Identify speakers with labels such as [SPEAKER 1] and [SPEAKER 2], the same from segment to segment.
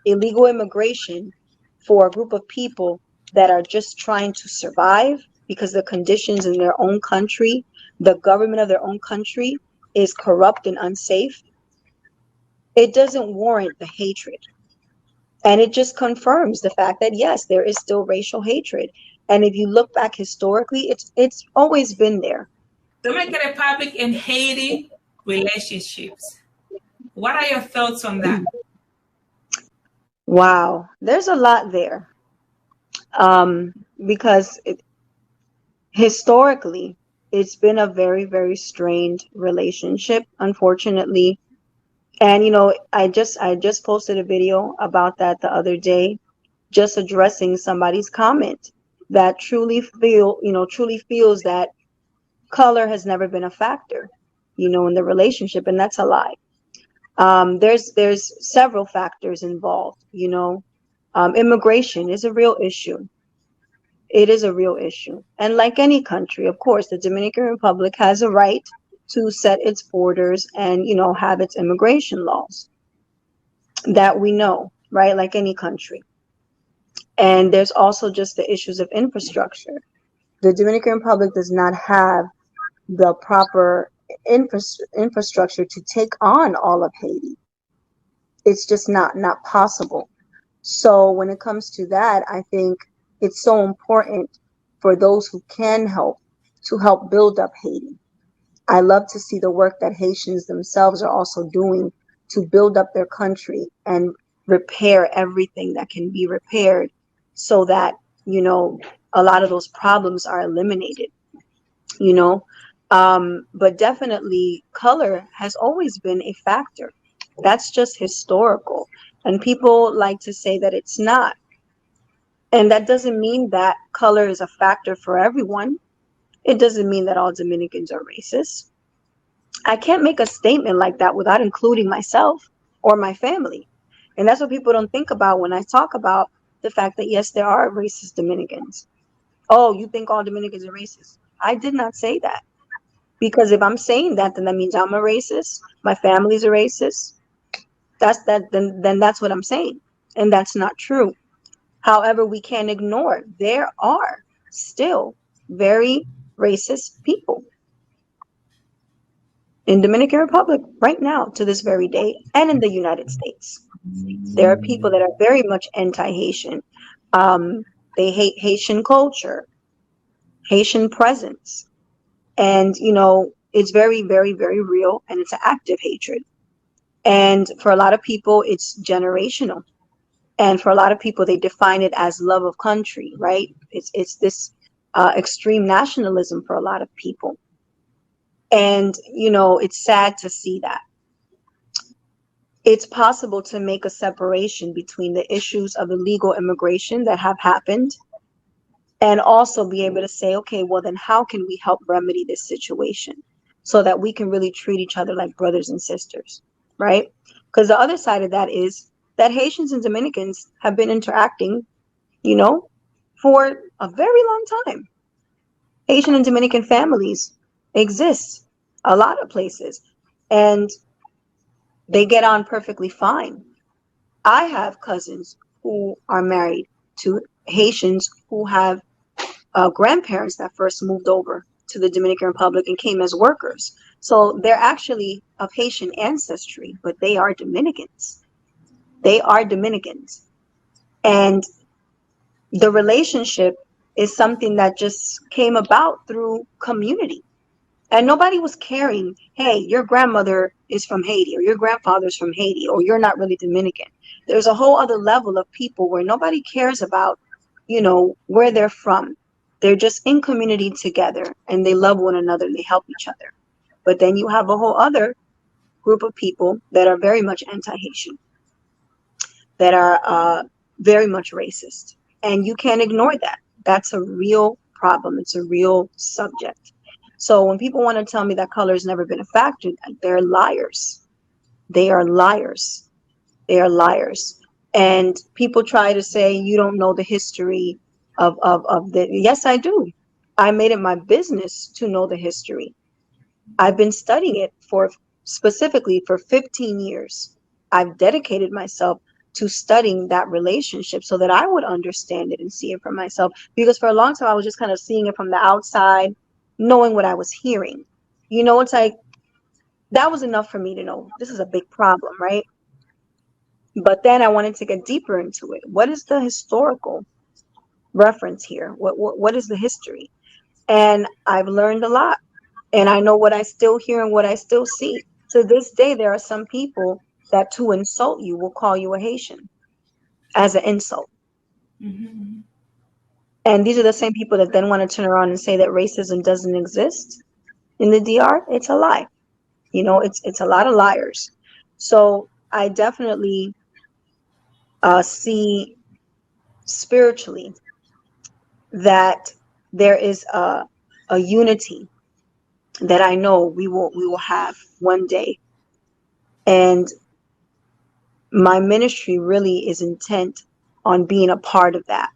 [SPEAKER 1] illegal immigration for a group of people that are just trying to survive because the conditions in their own country, the government of their own country is corrupt and unsafe, it doesn't warrant the hatred. And it just confirms the fact that, yes, there is still racial hatred. And if you look back historically, it's always been there.
[SPEAKER 2] Dominican Republic and Haiti relationships. What are your thoughts on that?
[SPEAKER 1] Wow, there's a lot there. Because historically, it's been a very, very strained relationship, unfortunately. And, you know, I just posted a video about that the other day, just addressing somebody's comment that truly feels that color has never been a factor, you know, in the relationship. And that's a lie. There's several factors involved, you know. Immigration is a real issue. It is a real issue. And like any country, of course, the Dominican Republic has a right to set its borders and, you know, have its immigration laws that we know, right? Like any country. And there's also just the issues of infrastructure. The Dominican Republic does not have the proper infrastructure to take on all of Haiti. It's just not possible. So when it comes to that, I think it's so important for those who can help to help build up Haiti. I love to see the work that Haitians themselves are also doing to build up their country and repair everything that can be repaired so that, you know, a lot of those problems are eliminated, you know. But definitely color has always been a factor. That's just historical. And people like to say that it's not. And that doesn't mean that color is a factor for everyone. It doesn't mean that all Dominicans are racist. I can't make a statement like that without including myself or my family. And that's what people don't think about when I talk about the fact that, yes, there are racist Dominicans. Oh, you think all Dominicans are racist? I did not say that. Because if I'm saying that, then that means I'm a racist. My family's a racist. Then that's what I'm saying. And that's not true. However, we can't ignore there are still very racist people in Dominican Republic right now to this very day, and in the United States. There are people that are very much anti-Haitian. They hate Haitian culture, Haitian presence. And, you know, it's very, very, very real, and it's an active hatred. And for a lot of people, it's generational. And for a lot of people, they define it as love of country, right? It's this extreme nationalism for a lot of people. And, you know, it's sad to see that. It's possible to make a separation between the issues of illegal immigration that have happened and also be able to say, okay, well, then how can we help remedy this situation so that we can really treat each other like brothers and sisters, right? Because the other side of that is that Haitians and Dominicans have been interacting, you know, for a very long time. Haitian and Dominican families exist a lot of places, and they get on perfectly fine. I have cousins who are married to Haitians who have grandparents that first moved over to the Dominican Republic and came as workers. So they're actually of Haitian ancestry, but they are Dominicans. They are Dominicans. And the relationship is something that just came about through community. And nobody was caring, hey, your grandmother is from Haiti, or your grandfather's from Haiti, or you're not really Dominican. There's a whole other level of people where nobody cares about, you know, where they're from. They're just in community together, and they love one another, and they help each other. But then you have a whole other group of people that are very much anti-Haitian, that are very much racist. And you can't ignore that. That's a real problem. It's a real subject. So when people want to tell me that color has never been a factor, they're liars. They are liars. They are liars. And people try to say, you don't know the history of the, yes, I do. I made it my business to know the history. I've been studying it specifically for 15 years. I've dedicated myself to studying that relationship so that I would understand it and see it for myself. Because for a long time, I was just kind of seeing it from the outside, knowing what I was hearing. It's like, that was enough for me to know this is a big problem, right? But then I wanted to get deeper into it. What is the historical reference here? What is the history? And I've learned a lot. And I know what I still hear and what I still see. To this day, there are some people that to insult you will call you a Haitian as an insult.
[SPEAKER 2] Mm-hmm.
[SPEAKER 1] And these are the same people that then want to turn around and say that racism doesn't exist in the DR. It's a lie. It's a lot of liars. So I definitely see spiritually that there is a unity that I know we will have one day. And my ministry really is intent on being a part of that.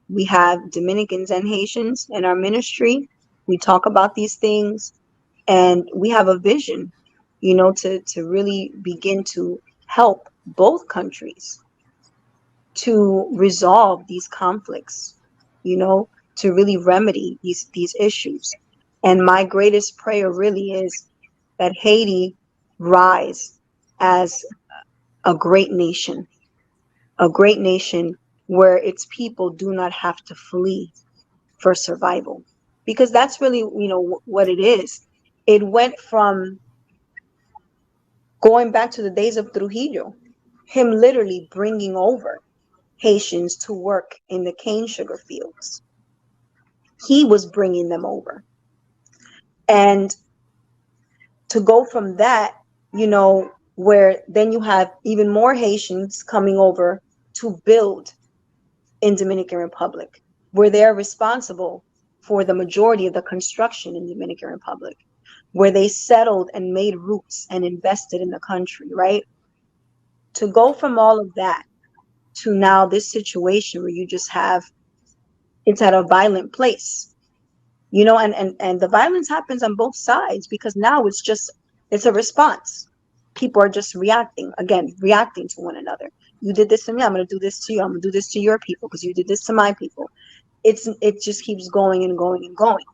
[SPEAKER 1] We have Dominicans and Haitians in our ministry. We talk about these things, and we have a vision, to really begin to help both countries to resolve these conflicts, to really remedy these issues. And my greatest prayer really is that Haiti rise as a great nation where its people do not have to flee for survival. Because that's really, what it is. It went from going back to the days of Trujillo, him literally bringing over Haitians to work in the cane sugar fields. He was bringing them over. And to go from that, where then you have even more Haitians coming over to build in Dominican Republic, where they're responsible for the majority of the construction in Dominican Republic, where they settled and made roots and invested in the country, right? To go from all of that to now this situation where you just have, it's at a violent place, and the violence happens on both sides because now it's a response. People are just reacting to one another. You did this to me, I'm going to do this to you. I'm going to do this to your people because you did this to my people. It just keeps going and going and going,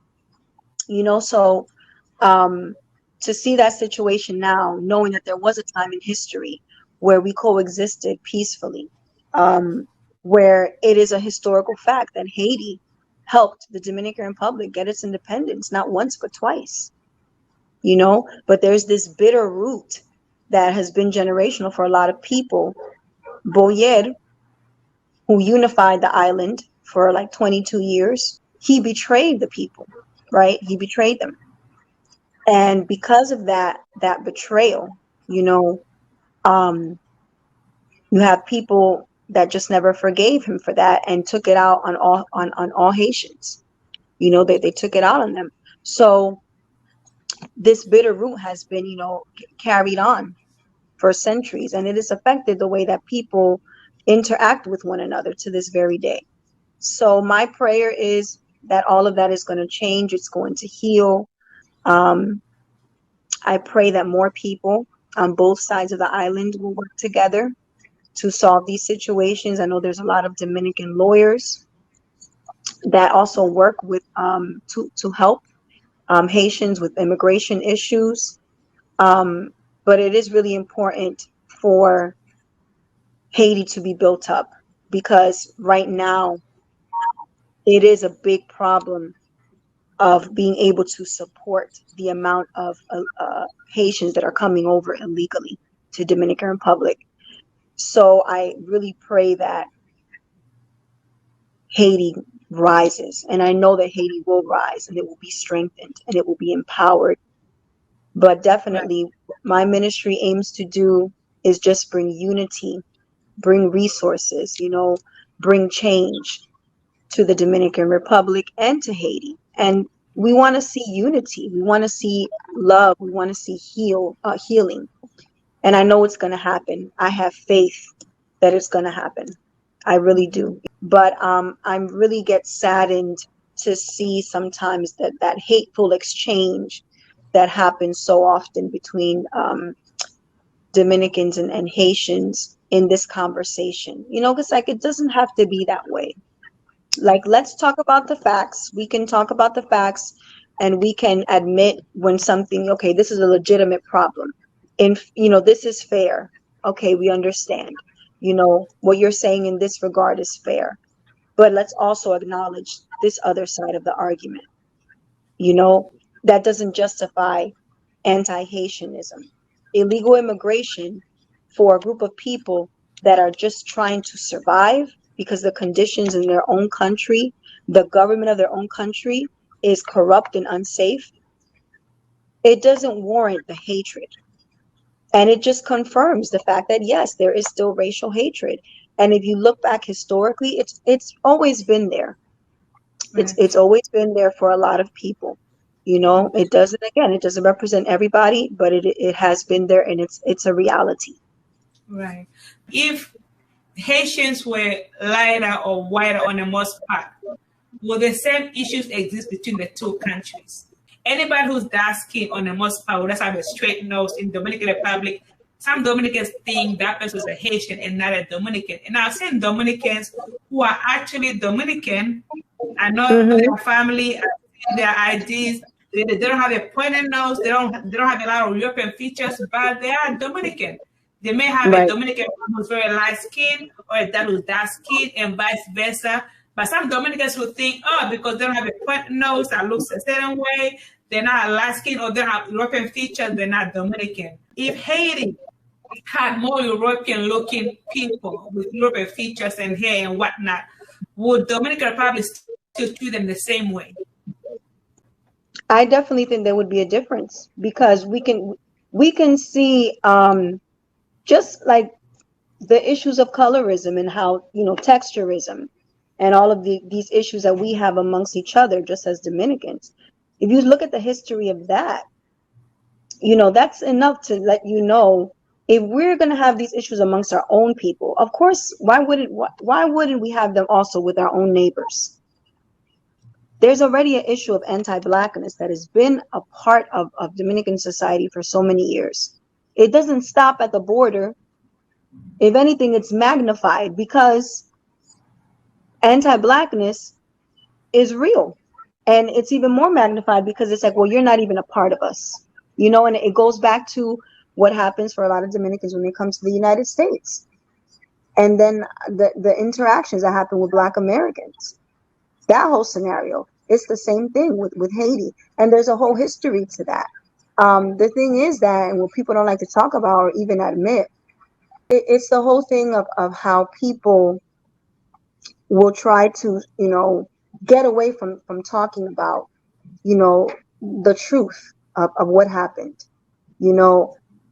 [SPEAKER 1] so to see that situation now, knowing that there was a time in history where we coexisted peacefully, where it is a historical fact that Haiti helped the Dominican Republic get its independence, not once, but twice, but there's this bitter root that has been generational for a lot of people. Boyer, who unified the island for like 22 years, he betrayed the people, right? He betrayed them. And because of that betrayal, um, you have people that just never forgave him for that and took it out on all Haitians. They took it out on them. So this bitter root has been, carried on for centuries, and it has affected the way that people interact with one another to this very day. So my prayer is that all of that is going to change. It's going to heal. I pray that more people on both sides of the island will work together to solve these situations. I know there's a lot of Dominican lawyers that also work with to help Haitians with immigration issues. But it is really important for Haiti to be built up because right now it is a big problem of being able to support the amount of Haitians that are coming over illegally to Dominican Republic. So I really pray that Haiti rises, and I know that Haiti will rise, and it will be strengthened, and it will be empowered. But definitely, my ministry aims to do is just bring unity, bring resources, bring change to the Dominican Republic and to Haiti. And we want to see unity. We want to see love. We want to see healing. And I know it's going to happen. I have faith that it's going to happen. I really do. But I'm really get saddened to see sometimes that hateful exchange that happens so often between Dominicans and Haitians. in this conversation, because like it doesn't have to be that way. Like, let's talk about the facts. We can talk about the facts, and we can admit when something, okay, this is a legitimate problem. And, this is fair. Okay, we understand. What you're saying in this regard is fair. But let's also acknowledge this other side of the argument. That doesn't justify anti-Haitianism. Illegal immigration for a group of people that are just trying to survive because the conditions in their own country, the government of their own country is corrupt and unsafe, it doesn't warrant the hatred. And it just confirms the fact that, yes, there is still racial hatred. And if you look back historically, it's always been there. It's always been there for a lot of people. It doesn't represent everybody, but it has been there, and it's a reality.
[SPEAKER 2] Right. If Haitians were lighter or whiter on the most part, will the same issues exist between the two countries? Anybody who's dark skinned on the most part will just have a straight nose in Dominican Republic. Some Dominicans think that person is a Haitian and not a Dominican. And I've seen Dominicans who are actually Dominican. I know their family, I see their IDs. They don't have a pointed nose. They don't have a lot of European features, but they are Dominican. They may have a Dominican who's very light skinned or a dad who's dark skinned and vice versa. But some Dominicans who think, because they don't have a pointed nose that looks a certain way, they're not light skinned or they have European features, they're not Dominican. If Haiti had more European looking people with European features and hair and whatnot, would Dominican Republic still treat them the same way?
[SPEAKER 1] I definitely think there would be a difference, because we can see just like the issues of colorism and how, texturism and all of these issues that we have amongst each other just as Dominicans. If you look at the history of that, that's enough to let you know, if we're going to have these issues amongst our own people, of course, why wouldn't we have them also with our own neighbors? There's already an issue of anti-Blackness that has been a part of Dominican society for so many years. It doesn't stop at the border. If anything, it's magnified, because anti-Blackness is real. And it's even more magnified because it's like, well, you're not even a part of us. And it goes back to what happens for a lot of Dominicans when they come to the United States. And then the interactions that happen with Black Americans. That whole scenario, it's the same thing with Haiti. And there's a whole history to that. The thing is that, and what people don't like to talk about or even admit, it's the whole thing of how people will try to, get away from talking about, the truth of what happened,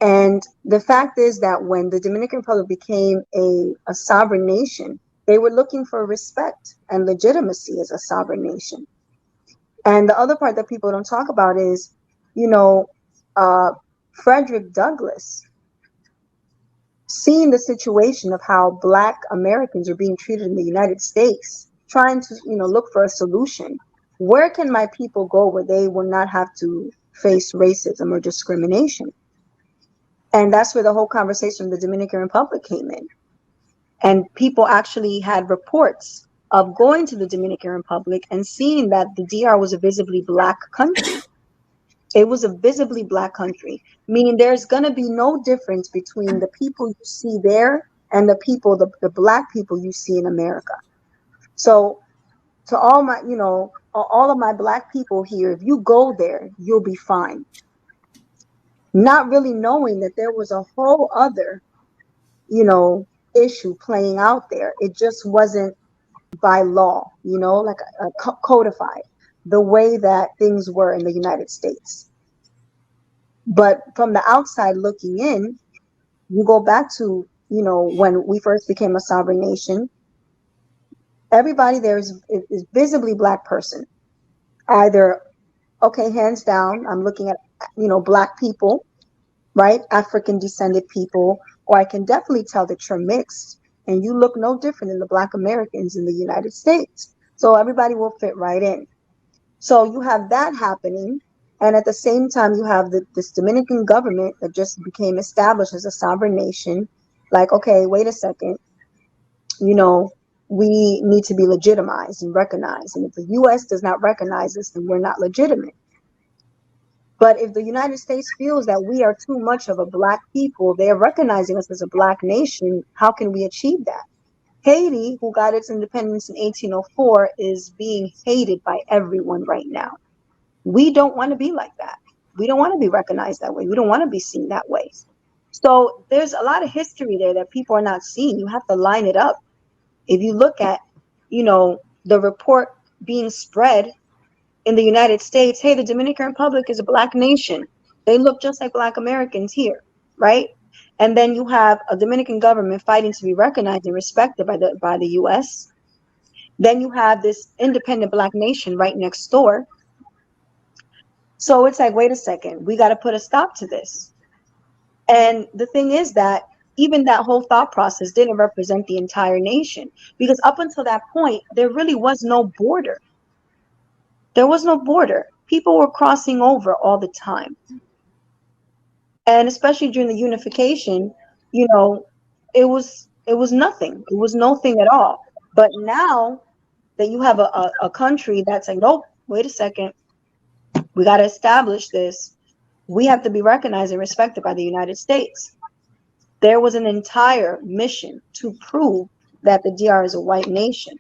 [SPEAKER 1] And the fact is that when the Dominican Republic became a sovereign nation, they were looking for respect and legitimacy as a sovereign nation. And the other part that people don't talk about is, Frederick Douglass, seeing the situation of how Black Americans are being treated in the United States, trying to, look for a solution. Where can my people go where they will not have to face racism or discrimination? And that's where the whole conversation of the Dominican Republic came in. And people actually had reports of going to the Dominican Republic and seeing that the DR was a visibly Black country. It was a visibly Black country, meaning there's going to be no difference between the people you see there and the Black people you see in America. So to all my, all of my Black people here, if you go there, you'll be fine. Not really knowing that there was a whole other, issue playing out there. It just wasn't by law, like codified the way that things were in the United States. But from the outside looking in, you go back to, when we first became a sovereign nation, everybody there is visibly Black person. Either, okay, hands down, I'm looking at, Black people, right? African descended people, or I can definitely tell that you're mixed and you look no different than the Black Americans in the United States. So everybody will fit right in. So you have that happening. And at the same time, you have this Dominican government that just became established as a sovereign nation. Like, okay, wait a second, you know, we need to be legitimized and recognized. And if the US does not recognize us, then we're not legitimate. But if the United States feels that we are too much of a black people, they're recognizing us as a black nation, how can we achieve that? Haiti, who got its independence in 1804, is being hated by everyone right now. We don't want to be like that. We don't want to be recognized that way. We don't want to be seen that way. So there's a lot of history there that people are not seeing. You have to line it up. If you look at, the report being spread in the United States, hey, the Dominican Republic is a black nation. They look just like black Americans here, right? And then you have a Dominican government fighting to be recognized and respected by the US. Then you have this independent black nation right next door. So it's like, wait a second, we got to put a stop to this. And the thing is that even that whole thought process didn't represent the entire nation, because up until that point, there really was no border. There was no border. People were crossing over all the time. And especially during the unification, it was nothing. It was no thing at all. But now that you have a country that's like, nope, wait a second, we got to establish this. We have to be recognized and respected by the United States. There was an entire mission to prove that the DR is a white nation.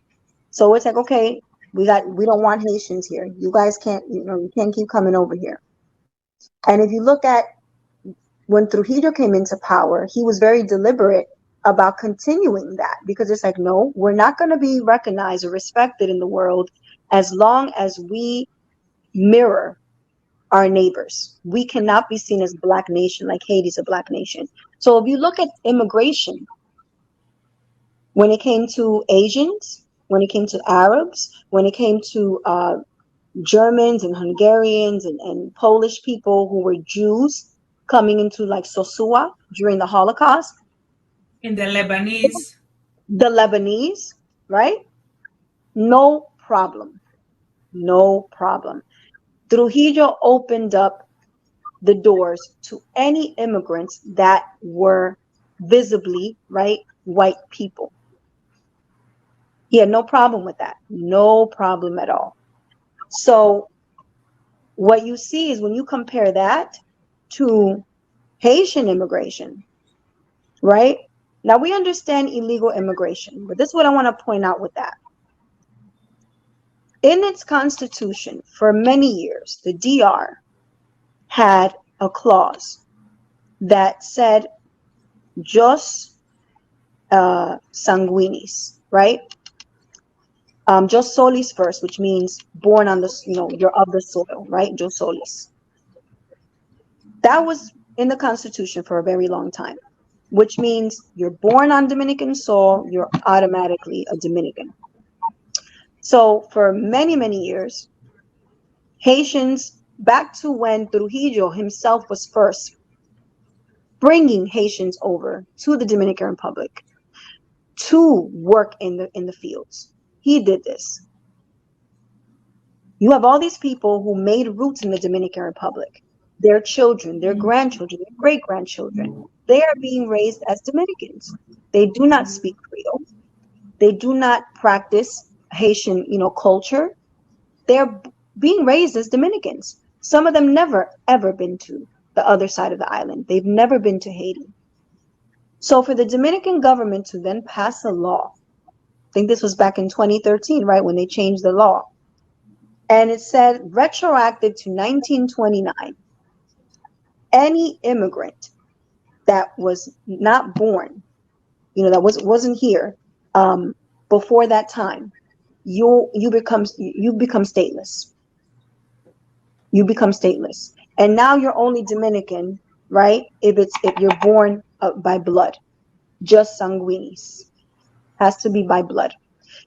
[SPEAKER 1] So it's like, okay, we don't want Haitians here. You guys can't, you can't keep coming over here. And if you look at when Trujillo came into power, he was very deliberate about continuing that, because it's like, no, we're not going to be recognized or respected in the world as long as we mirror our neighbors. We cannot be seen as a black nation like Haiti's a black nation. So if you look at immigration, when it came to Asians, when it came to Arabs, when it came to Germans and Hungarians and Polish people who were Jews coming into like Sosua during the Holocaust.
[SPEAKER 2] In the Lebanese.
[SPEAKER 1] The Lebanese, right? No problem. No problem. Trujillo opened up the doors to any immigrants that were visibly, right, white people. He had no problem with that. No problem at all. So what you see is when you compare that to Haitian immigration, right? Now we understand illegal immigration, but this is what I want to point out with that. In its constitution, for many years, the DR had a clause that said "Jus sanguinis," right? Jus solis first, which means born on the, you're of the soil, right? Jus solis. That was in the Constitution for a very long time, which means you're born on Dominican soil, you're automatically a Dominican. So for many, many years, Haitians, back to when Trujillo himself was first bringing Haitians over to the Dominican Republic to work in the fields. He did this. You have all these people who made roots in the Dominican Republic. Their children, their grandchildren, their great-grandchildren, they are being raised as Dominicans. They do not speak Creole. They do not practice Haitian, culture. They're being raised as Dominicans. Some of them never, ever been to the other side of the island. They've never been to Haiti. So for the Dominican government to then pass a law, I think this was back in 2013, right, when they changed the law, and it said retroactive to 1929, any immigrant that was not born, that wasn't here before that time, you become stateless. You become stateless, and now you're only Dominican, right? If you're born by blood, just sanguinis, has to be by blood.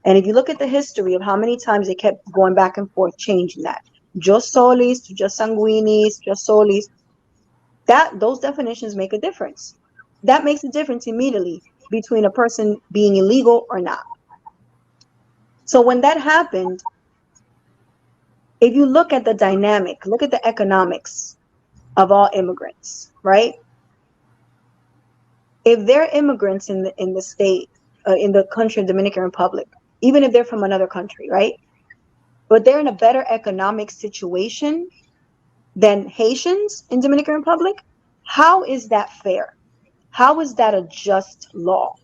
[SPEAKER 1] And if you look at the history of how many times they kept going back and forth, changing that, just solis to just sanguinis, just solis, those definitions make a difference. That makes a difference immediately between a person being illegal or not. So when that happened, if you look at the dynamic, look at the economics of all immigrants, right? If they're immigrants in the state, in the country of Dominican Republic, even if they're from another country, right? But they're in a better economic situation than Haitians in Dominican Republic, how is that fair? How is that a just law?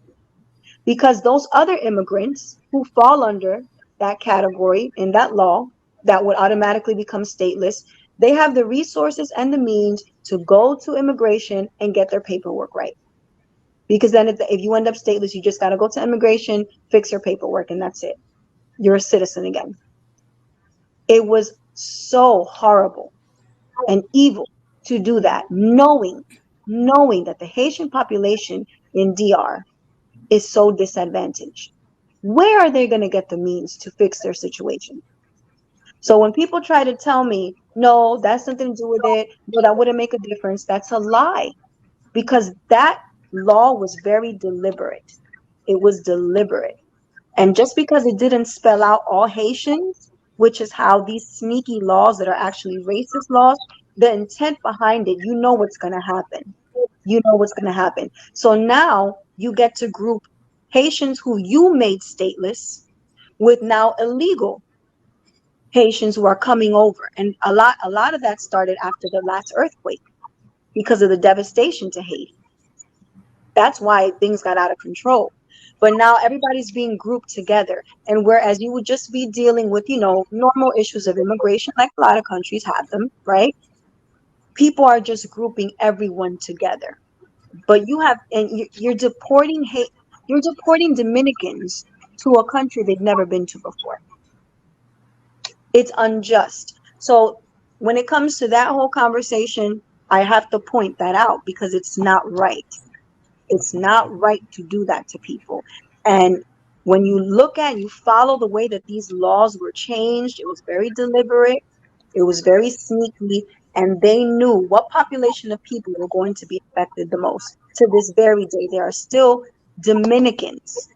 [SPEAKER 1] Because those other immigrants who fall under that category in that law that would automatically become stateless, they have the resources and the means to go to immigration and get their paperwork right. Because then if you end up stateless, you just got to go to immigration, fix your paperwork, and that's it. You're a citizen again. It was so horrible and evil to do that, knowing that the Haitian population in DR is so disadvantaged. Where are they going to get the means to fix their situation? So when people try to tell me, no, that's nothing to do with it, no, that wouldn't make a difference, that's a lie. Because that law was very deliberate. It was deliberate. And just because it didn't spell out all Haitians, which is how these sneaky laws that are actually racist laws, the intent behind it, you know what's going to happen. You know what's going to happen. So now you get to group Haitians who you made stateless with now illegal Haitians who are coming over. And a lot of that started after the last earthquake because of the devastation to Haiti. That's why things got out of control. But now everybody's being grouped together. And whereas you would just be dealing with, normal issues of immigration, like a lot of countries have them, right? People are just grouping everyone together. But you're deporting Dominicans to a country they've never been to before. It's unjust. So when it comes to that whole conversation, I have to point that out because it's not right. It's not right to do that to people. And when you follow the way that these laws were changed, it was very deliberate, it was very sneaky, and they knew what population of people were going to be affected the most. To this very day, there are still Dominicans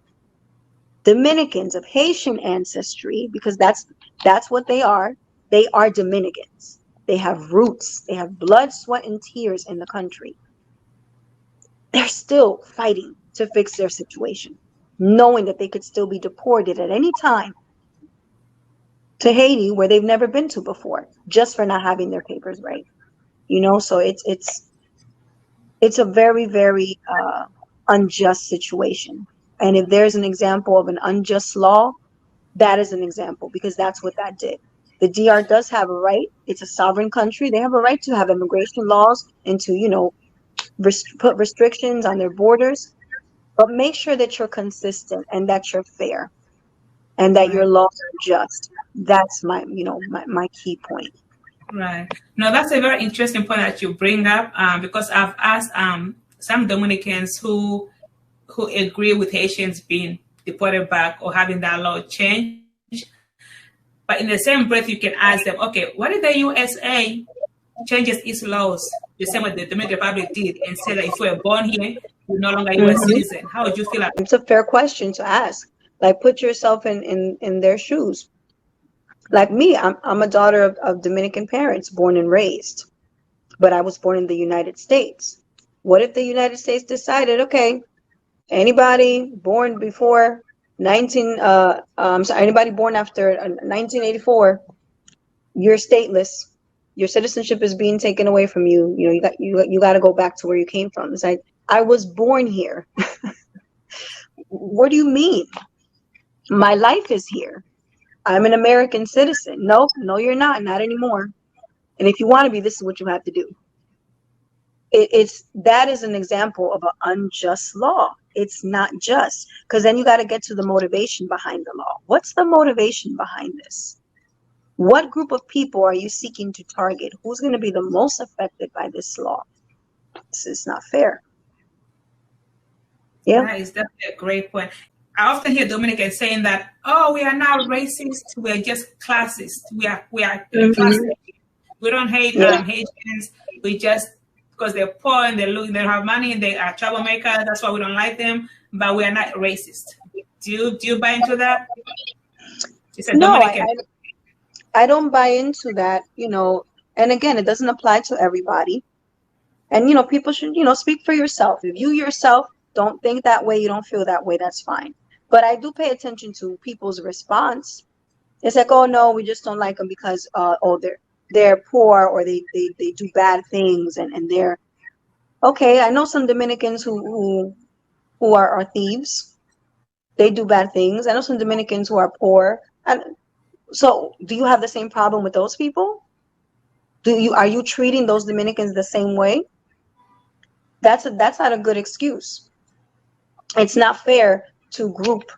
[SPEAKER 1] of Haitian ancestry, because that's what they are. They are Dominicans. They have roots. They have blood, sweat, and tears in the country. They're still fighting to fix their situation, knowing that they could still be deported at any time to Haiti, where they've never been to before, just for not having their papers right. So it's a very, very unjust situation. And if there's an example of an unjust law, that is an example, because that's what that did. The DR does have a right. It's a sovereign country. They have a right to have immigration laws and to, put restrictions on their borders, but make sure that you're consistent and that you're fair and that your laws are just. That's my key point.
[SPEAKER 2] Right. No, that's a very interesting point that you bring up, because I've asked some Dominicans who agree with Haitians being deported back or having that law change. But in the same breath, you can ask them, okay, what if the USA changes its laws the same way the Dominican Republic did and say that if you were born here, you're no longer a U.S. citizen? How would you feel about it?
[SPEAKER 1] It's a fair question to ask. Like, put yourself in their shoes. Like me, I'm a daughter of Dominican parents, born and raised, but I was born in the United States. What if the United States decided, okay, anybody born before anybody born after 1984, you're stateless. Your citizenship is being taken away from you. You got to go back to where you came from. It's like, I was born here. What do you mean? My life is here. I'm an American citizen. No, you're not anymore. And if you want to be, this is what you have to do. That is an example of an unjust law. It's not just, because then you got to get to the motivation behind the law. What's the motivation behind this? What group of people are you seeking to target? Who's going to be the most affected by this law? This is not fair. Yeah.
[SPEAKER 2] That is definitely a great point. I often hear Dominicans saying that, oh, we are not racist, we're just classist. We are classist. We don't hate Haitians. We just, because they're poor and they have money and they are troublemakers, that's why we don't like them, but we are not racist. Do you buy into that?
[SPEAKER 1] No, I don't buy into that, and again, it doesn't apply to everybody. And, people should, speak for yourself. If you yourself don't think that way, you don't feel that way, that's fine. But I do pay attention to people's response. It's like, oh no, we just don't like them because they're poor, or they do bad things, and they're okay. I know some Dominicans who are thieves. They do bad things. I know some Dominicans who are poor. And so do you have the same problem with those people? Are you treating those Dominicans the same way? That's not a good excuse. It's not fair to group,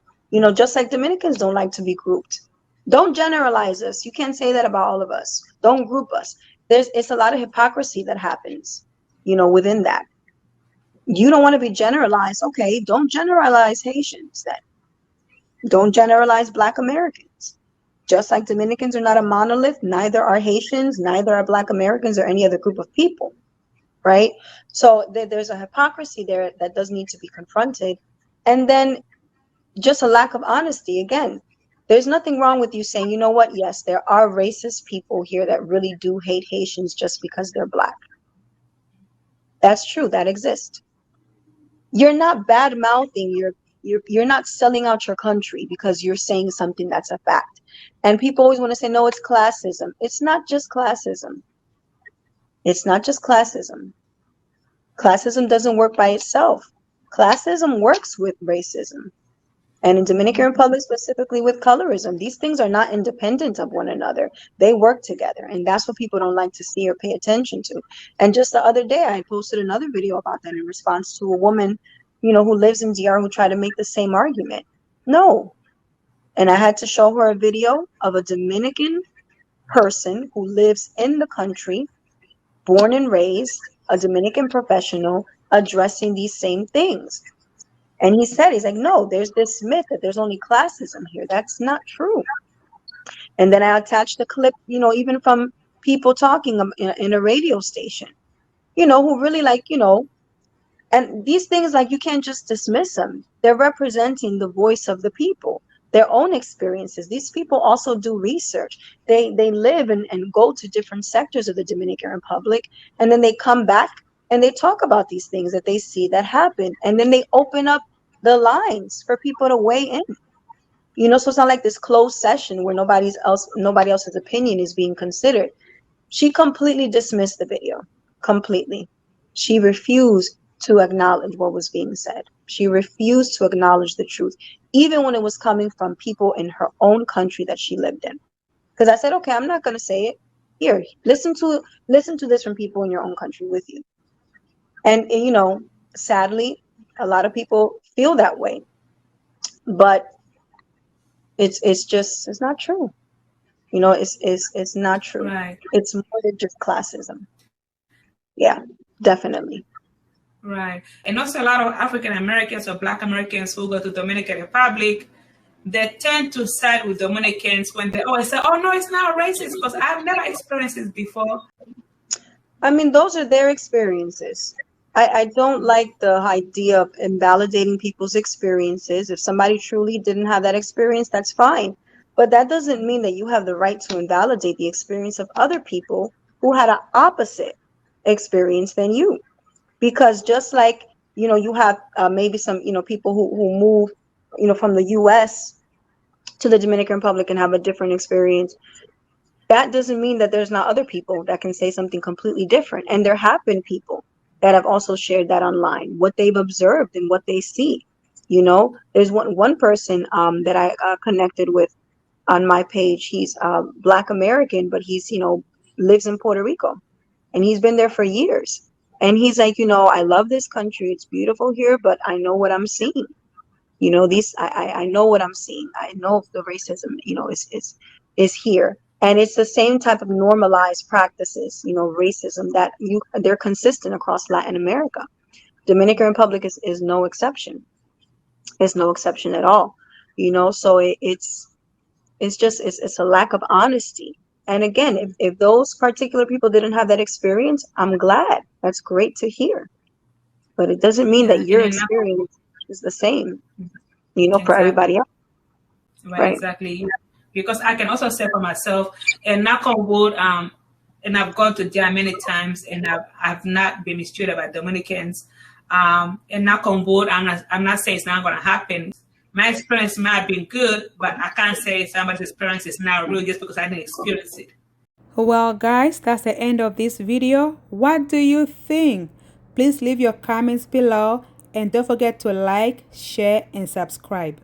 [SPEAKER 1] just like Dominicans don't like to be grouped. Don't generalize us. You can't say that about all of us. Don't group us. It's a lot of hypocrisy that happens, within that. You don't want to be generalized. Okay, don't generalize Haitians then. Don't generalize Black Americans. Just like Dominicans are not a monolith, neither are Haitians, neither are Black Americans or any other group of people, right? So there's a hypocrisy there that does need to be confronted. And then just a lack of honesty. Again, there's nothing wrong with you saying, you know what? Yes, there are racist people here that really do hate Haitians just because they're Black. That's true. That exists. You're not bad mouthing. You're not selling out your country because you're saying something that's a fact. And people always want to say, no, it's classism. It's not just classism. It's not just classism. Classism doesn't work by itself. Classism works with racism. And in Dominican Republic, specifically with colorism, these things are not independent of one another. They work together. And that's what people don't like to see or pay attention to. And just the other day, I posted another video about that in response to a woman, who lives in DR who tried to make the same argument. No. And I had to show her a video of a Dominican person who lives in the country, born and raised, a Dominican professional, addressing these same things. And he's like, no, there's this myth that there's only classism here. That's not true. And then I attached a clip, even from people talking in a radio station, who really and these things, you can't just dismiss them. They're representing the voice of the people, their own experiences. These people also do research. They live and go to different sectors of the Dominican Republic, and then they come back and they talk about these things that they see that happen. And then they open up the lines for people to weigh in. So it's not like this closed session where nobody else's opinion is being considered. She completely dismissed the video. Completely. She refused to acknowledge what was being said. She refused to acknowledge the truth, even when it was coming from people in her own country that she lived in. Because I said, okay, I'm not going to say it. Here, listen to this from people in your own country with you. And sadly, a lot of people feel that way, but it's not true. It's not true.
[SPEAKER 2] Right.
[SPEAKER 1] It's more than just classism. Yeah, definitely.
[SPEAKER 2] Right. And also a lot of African Americans or Black Americans who go to Dominican Republic, they tend to side with Dominicans when they always say, oh, no, it's not racist, because I've never experienced this before.
[SPEAKER 1] I mean, those are their experiences. I don't like the idea of invalidating people's experiences. If somebody truly didn't have that experience, that's fine. But that doesn't mean that you have the right to invalidate the experience of other people who had an opposite experience than you. Because just like, you have maybe some, people who move, from the U.S. to the Dominican Republic and have a different experience. That doesn't mean that there's not other people that can say something completely different. And there have been people that have also shared that online, what they've observed and what they see. There's one person that I connected with on my page. He's Black American, but he's, lives in Puerto Rico, and he's been there for years. And he's like, I love this country. It's beautiful here, but I know what I'm seeing. I know what I'm seeing. I know the racism, is here. And it's the same type of normalized practices, racism that they're consistent across Latin America. Dominican Republic is no exception. It's no exception at all. So it's a lack of honesty. And again, if those particular people didn't have that experience, I'm glad. That's great to hear. But it doesn't mean that your experience is the same, for everybody else.
[SPEAKER 2] Right, exactly. Because I can also say for myself, and knock on wood, and I've gone to DR many times, and I've not been mistreated by Dominicans. And knock on wood, I'm not saying it's not going to happen. My experience might have been good, but I can't say somebody's experience is not real just because I didn't experience it.
[SPEAKER 3] Well, guys, that's the end of this video. What do you think? Please leave your comments below and don't forget to like, share, and subscribe.